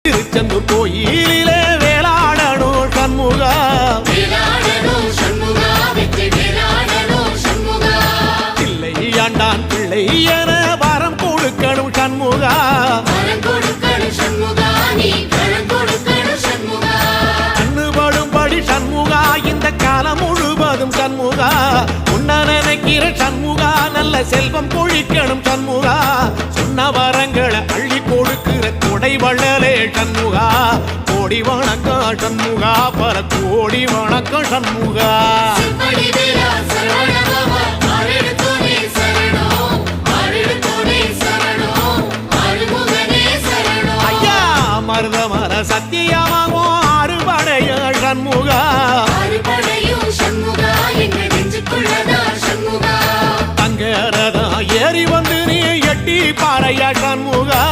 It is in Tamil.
திருச்செந்தூர் கோயிலிலே வேளாடணும் சண்முகா, பிள்ளை ஆண்டான் பிள்ளை என வரம் கொடுக்கணும் சண்முகா, கண்ணுபடும்படி சண்முகா இந்த காலம் முழுவதும் சண்முகா, உன்ன நினைக்கிற சண்முகா நல்ல செல்வம் பொழிக்கணும் சண்முகா, சொன்ன வரங்களை அள்ளி கொடுக்கிற கொடை வள்ளலே சண்முகா, கோடி வணக்கம் சண்முகா, பல கோடி வணக்கம் சண்முகா. ஐயா மருதமர சத்தியமாகும் அறுபடைய சண்முகா, தங்கரதா ஏறி வந்து நீ எட்டி பாறையா சண்முகா.